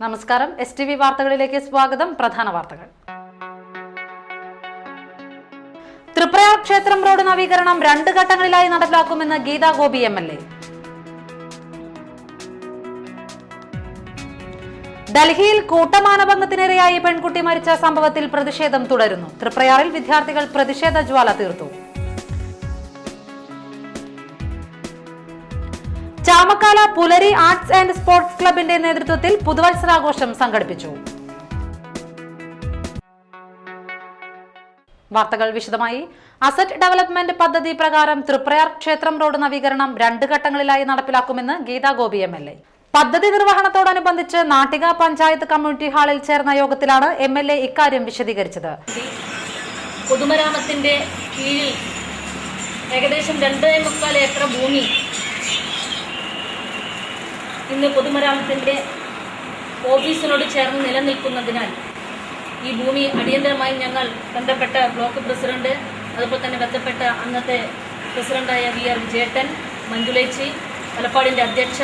നമസ്കാരം. STV വാർത്തകളിലേക്ക് സ്വാഗതം. പ്രധാന വാർത്തകൾ. തൃപ്രയാർ ക്ഷേത്രം റോഡ് നവീകരണം 2 ഘട്ടങ്ങളിലായി നടപ്പിലാക്കുമെന്ന് ഗീതാ ഗോപി MLA. ഡൽഹിയിൽ കൂട്ടമാനഭംഗത്തിനിരയായി പെൺകുട്ടി മരിച്ച സംഭവത്തിൽ പ്രതിഷേധം തുടരുന്നു. തൃപ്രയാറിൽ വിദ്യാർത്ഥികൾ പ്രതിഷേധ ജ്വാല തീർത്തു. ചാമക്കാല പുലരി ആർട്സ് ആൻഡ് സ്പോർട്സ് ക്ലബിന്റെ നേതൃത്വത്തിൽ പുതുവത്സരാഘോഷം സംഘടിപ്പിച്ചു. വാർത്തകൾ വിശദമായി. അസറ്റ് ഡെവലപ്മെന്റ് പദ്ധതി പ്രകാരം തൃപ്രയാർ ക്ഷേത്രം റോഡ് നവീകരണം 2 ഘട്ടങ്ങളിലായി നടപ്പിലാക്കുമെന്ന് ഗീതാ ഗോപി MLA. പദ്ധതി നിർവഹണത്തോടനുബന്ധിച്ച് നാട്ടിക പഞ്ചായത്ത് കമ്മ്യൂണിറ്റി ഹാളിൽ ചേർന്ന യോഗത്തിലാണ് MLA ഇക്കാര്യം വിശദീകരിച്ചത്. പൊതുമരാമത്തിന്റെ കീഴിൽ ഏകദേശം 2.25 ഏക്കർ ഭൂമി ഇന്ന് പൊതുമരാമത്തിന്റെ ഓഫീസിനോട് ചേർന്ന് നിലനിൽക്കുന്നതിനാൽ ഈ ഭൂമി അടിയന്തരമായി ഞങ്ങൾ ബന്ധപ്പെട്ട ബ്ലോക്ക് പ്രസിഡന്റ്, അതുപോലെ തന്നെ ബന്ധപ്പെട്ട അന്നത്തെ പ്രസിഡന്റായ VR വിജയേട്ടൻ, മഞ്ജുലേച്ചി, മലപ്പാടിന്റെ അധ്യക്ഷ,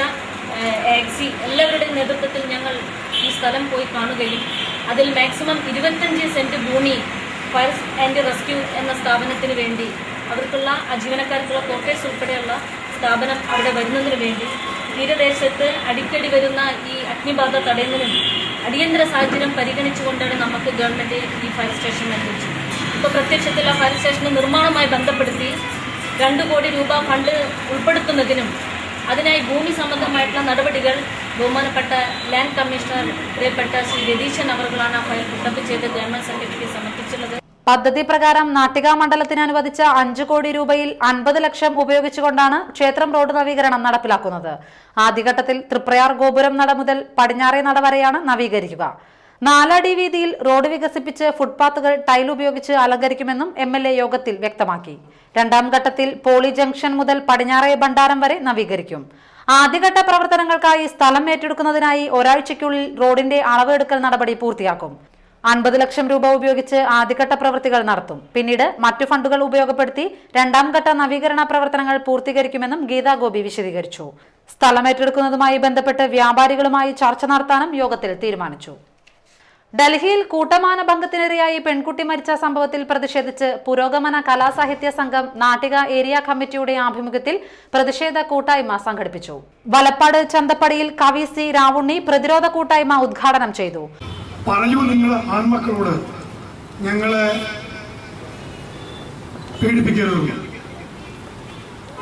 AXC എല്ലാവരുടെയും നേതൃത്വത്തിൽ ഞങ്ങൾ ഈ സ്ഥലം പോയി കാണുകയും അതിൽ മാക്സിമം 25 സെന്റ് ഭൂമി ഫയർ ആൻഡ് റെസ്ക്യൂ എന്ന സ്ഥാപനത്തിന് വേണ്ടി, അവർക്കുള്ള ജീവനക്കാർക്കുള്ള ക്വാർട്ടേഴ്സ് ഉൾപ്പെടെയുള്ള സ്ഥാപനം അവിടെ വരുന്നതിന് വേണ്ടി, തീരദേശത്ത് അടിക്കടി വരുന്ന ഈ അഗ്നിബാധ തടയുന്നതിനും അടിയന്തര സാഹചര്യം പരിഗണിച്ചുകൊണ്ടാണ് നമുക്ക് ഗവൺമെന്റ് ഈ ഫയർ സ്റ്റേഷൻ അനുവദിച്ചത്. ഇപ്പോൾ പ്രത്യക്ഷത്തിൽ ആ ഫയർ സ്റ്റേഷന്റെ നിർമ്മാണവുമായി ബന്ധപ്പെടുത്തി 2 കോടി രൂപ ഫണ്ട് ഉൾപ്പെടുത്തുന്നതിനും അതിനായി ഭൂമി സംബന്ധമായിട്ടുള്ള നടപടികൾ ബഹുമാനപ്പെട്ട ലാൻഡ് കമ്മീഷണർ പ്രിയപ്പെട്ട ശ്രീ രതീശൻ അവർകളാണ് ആ ഫയൽ പുട്ടപ്പ് ചെയ്ത് ഗവൺമെന്റ് സെക്രട്ടറിക്ക് സമർപ്പിച്ചുള്ളത്. പദ്ധതി പ്രകാരം നാട്ടിക മണ്ഡലത്തിന് അനുവദിച്ച 5 കോടി രൂപയിൽ 50 ലക്ഷം ഉപയോഗിച്ചുകൊണ്ടാണ് ക്ഷേത്രം റോഡ് നവീകരണം നടപ്പിലാക്കുന്നത്. ആദ്യഘട്ടത്തിൽ തൃപ്രയാർ ഗോപുരം നട മുതൽ പടിഞ്ഞാറേ നട വരെയാണ് നവീകരിക്കുക. 4 അടി വീതിയിൽ റോഡ് വികസിപ്പിച്ച് ഫുട്പാത്തുകൾ ടൈൽ ഉപയോഗിച്ച് അലങ്കരിക്കുമെന്നും MLA യോഗത്തിൽ വ്യക്തമാക്കി. 2ാം ഘട്ടത്തിൽ പോളി ജംഗ്ഷൻ മുതൽ പടിഞ്ഞാറേ ഭണ്ഡാരം വരെ നവീകരിക്കും. ആദ്യഘട്ട പ്രവർത്തനങ്ങൾക്കായി സ്ഥലം ഏറ്റെടുക്കുന്നതിനായി ഒരാഴ്ചയ്ക്കുള്ളിൽ റോഡിന്റെ അളവെടുക്കൽ നടപടി പൂർത്തിയാക്കും. 50 ലക്ഷം രൂപ ഉപയോഗിച്ച് ആദ്യഘട്ട പ്രവൃത്തികൾ നടത്തും. പിന്നീട് മറ്റു ഫണ്ടുകൾ ഉപയോഗപ്പെടുത്തി 2ാം ഘട്ട നവീകരണ പ്രവർത്തനങ്ങൾ പൂർത്തീകരിക്കുമെന്നും ഗീതാ ഗോപി വിശദീകരിച്ചു. സ്ഥലം ഏറ്റെടുക്കുന്നതുമായി ബന്ധപ്പെട്ട് വ്യാപാരികളുമായി ചർച്ച നടത്താനും യോഗത്തിൽ തീരുമാനിച്ചു. ഡൽഹിയിൽ കൂട്ടമാനഭംഗത്തിനിരയായി പെൺകുട്ടി മരിച്ച സംഭവത്തിൽ പ്രതിഷേധിച്ച് പുരോഗമന കലാസാഹിത്യ സംഘം നാട്ടിക ഏരിയ കമ്മിറ്റിയുടെ ആഭിമുഖ്യത്തിൽ പ്രതിഷേധ കൂട്ടായ്മ സംഘടിപ്പിച്ചു. വലപ്പാട് ചന്തപ്പടിയിൽ കവി C രാവുണ്ണി പ്രതിരോധ കൂട്ടായ്മ ഉദ്ഘാടനം ചെയ്തു. പറയൂ നിങ്ങൾ ആൺമക്കളോട്, ഞങ്ങളെ പീഡിപ്പിക്കരുത്.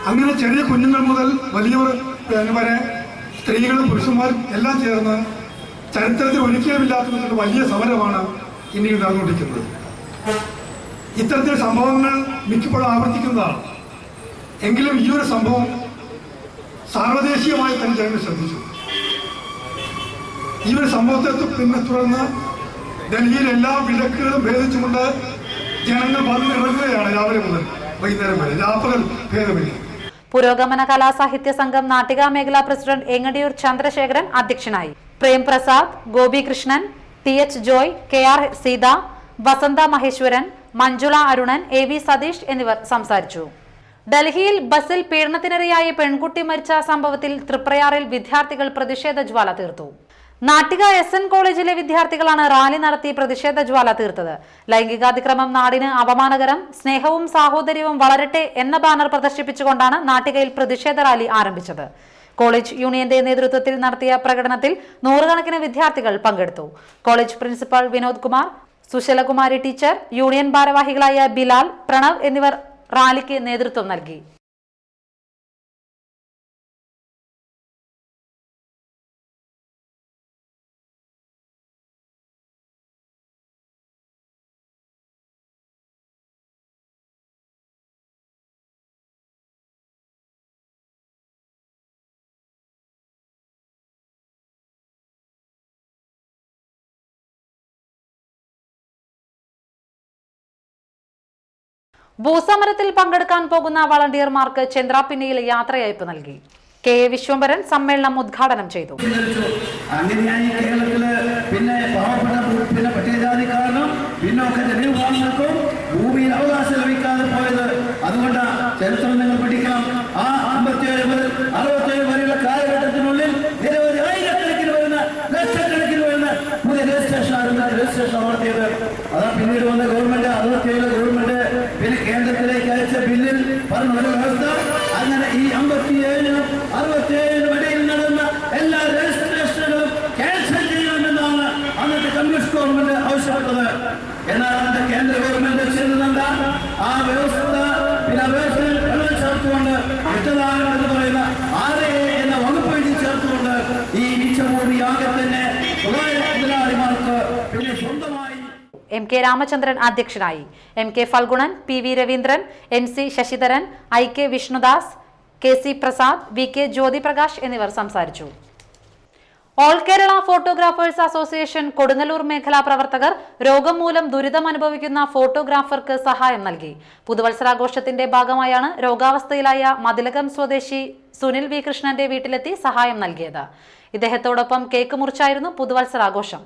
അങ്ങനെ ചെറിയ കുഞ്ഞുങ്ങൾ മുതൽ വലിയവർ വരെ, സ്ത്രീകളും പുരുഷന്മാരും എല്ലാം ചേർന്ന് ചരിത്രത്തിൽ ഒരിക്കലുമില്ലാത്ത വലിയ സമരമാണ് ഇനി നടന്നുകൊണ്ടിരിക്കുന്നത്. ഇത്തരത്തിൽ സംഭവങ്ങൾ മിക്കപ്പോഴും ആവർത്തിക്കുന്നതാണ്. എങ്കിലും ഈ ഒരു സംഭവം സാർവദേശീയമായി തന്നെ ജനങ്ങൾ ശ്രദ്ധിച്ചു. ഈ ഒരു സംഭവത്തെ തുടർന്ന് ഡൽഹിയിൽ എല്ലാ വിലക്കുകളും ഭേദിച്ചുകൊണ്ട് ജനങ്ങൾ വന്നിറങ്ങുകയാണ്. രാവിലെ മുതൽ വൈകുന്നേരം വരെ രാപ്പകൽ ഭേദമില്ല. പുരോഗമന കലാസാഹിത്യ സംഘം നാട്ടിക മേഖലാ പ്രസിഡന്റ് എങ്ങടിയൂർ ചന്ദ്രശേഖരൻ അധ്യക്ഷനായി. പ്രേം പ്രസാദ്, ഗോപി കൃഷ്ണൻ, TH ജോയ്, KR സീത, വസന്ത മഹേശ്വരൻ, മഞ്ജുള അരുണൻ, AV സതീഷ് എന്നിവർ സംസാരിച്ചു. ഡൽഹിയിൽ ബസിൽ പീഡനത്തിനിരയായി പെൺകുട്ടി മരിച്ച സംഭവത്തിൽ തൃപ്രയാറിൽ വിദ്യാർത്ഥികൾ പ്രതിഷേധ ജ്വാല തീർത്തു. നാട്ടിക SN കോളേജിലെ വിദ്യാർത്ഥികളാണ് റാലി നടത്തി പ്രതിഷേധ ജ്വാല തീർത്തത്. ലൈംഗികാതിക്രമം നാടിന് അപമാനകരം, സ്നേഹവും സാഹോദര്യവും വളരട്ടെ എന്ന ബാനർ പ്രദർശിപ്പിച്ചുകൊണ്ടാണ് നാട്ടികയിൽ പ്രതിഷേധ റാലി ആരംഭിച്ചത്. കോളേജ് യൂണിയന്റെ നേതൃത്വത്തിൽ നടത്തിയ പ്രകടനത്തിൽ 100 കണക്കിന് വിദ്യാർത്ഥികൾ പങ്കെടുത്തു. College principal Vinod Kumar, Sushalakumari teacher, union ഭാരവാഹികളായ ബിലാൽ, പ്രണവ് എന്നിവർ റാലിക്ക് നേതൃത്വം നൽകി. ഭൂസമരത്തിൽ പങ്കെടുക്കാൻ പോകുന്ന വളണ്ടിയർമാർക്ക് ചന്ദ്രാപിന്നിയിൽ യാത്രയയപ്പ് നൽകി. KA വിശ്വംഭരൻ സമ്മേളനം ഉദ്ഘാടനം ചെയ്തു. അങ്ങനെയായി കേരളത്തില് പിന്നെ പാവപ്പെട്ട പട്ടികജാതിക്കാരനും പിന്നോക്ക ജനവിഭാഗങ്ങൾക്കും ഭൂമിയിൽ അവകാശം ലഭിക്കാതെ പോയത്. അതുകൊണ്ട് ചരിത്രം നിങ്ങൾ പഠിക്കണം. ആ 57 മുതൽ 67 വരെയുള്ള കാലഘട്ടത്തിനുള്ളിൽ നിരവധി ആയിരക്കണക്കിന് വരുന്ന ലക്ഷക്കണക്കിന് പറഞ്ഞ ഒരു വ്യവസ്ഥ. അങ്ങനെ ഈ 57-നും 67-നും ഇടയിൽ നടന്ന എല്ലാ രജിസ്ട്രേഷനുകളും ക്യാൻസൽ ചെയ്യണമെന്നാണ് അന്നത്തെ കമ്മ്യൂണിസ്റ്റ് ഗവൺമെന്റ് ആവശ്യപ്പെട്ടത്. എന്നാൽ അന്നത്തെ കേന്ദ്ര ഗവൺമെന്റ് ചെയ്തതെന്താ? ആ വ്യവസ്ഥ പിന്നെ വ്യവസ്ഥയിൽ വെള്ളം ചേർത്തുകൊണ്ട് വിട്ടതാണ് എന്ന് പറയുന്ന RA എന്ന വകുപ്പ് എഴുതി ചേർത്തുകൊണ്ട് ഈ മിച്ചമൂടി ആകെ തന്നെ സ്വകാര്യ മുതലാളിമാർക്ക് പിന്നെ സ്വന്തമായി. MK രാമചന്ദ്രൻ അധ്യക്ഷനായി. MK Phalgunan, PV Raveendran, MC Sasidharan, IK Vishnudas, KC Prasad, VK Jyothiprakash എന്നിവർ സംസാരിച്ചു. All Kerala photographers association Kodungallur മേഖലാ പ്രവർത്തകർ രോഗം മൂലം ദുരിതം അനുഭവിക്കുന്ന ഫോട്ടോഗ്രാഫർക്ക് സഹായം നൽകി. പുതുവത്സരാഘോഷത്തിന്റെ ഭാഗമായാണ് രോഗാവസ്ഥയിലായ മതിലകം സ്വദേശി സുനിൽ വി കൃഷ്ണന്റെ വീട്ടിലെത്തി സഹായം നൽകിയത്. ഇദ്ദേഹത്തോടൊപ്പം കേക്ക് മുറിച്ചായിരുന്നു പുതുവത്സരാഘോഷം.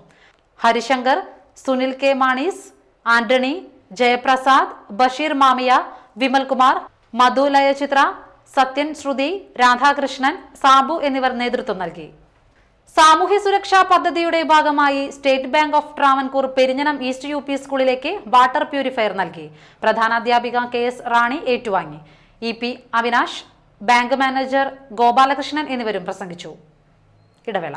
ഹരിശങ്കർ, സുനിൽ K മാണീസ്, ആന്റണി, ജയപ്രസാദ്, ബഷീർ മാമിയ, വിമൽകുമാർ, മധു ലയചിത്ര, സത്യൻ ശ്രുതി, രാധാകൃഷ്ണൻ, സാബു എന്നിവർ നേതൃത്വം നൽകി. സാമൂഹ്യ സുരക്ഷാ പദ്ധതിയുടെ ഭാഗമായി state bank of Travancore Perinjanam east UP സ്കൂളിലേക്ക് വാട്ടർ പ്യൂരിഫയർ നൽകി. പ്രധാനാധ്യാപിക KS റാണി ഏറ്റുവാങ്ങി. EP Avinash, bank manager Gopalakrishnan എന്നിവരും പ്രസംഗിച്ചു. ഇടവേള.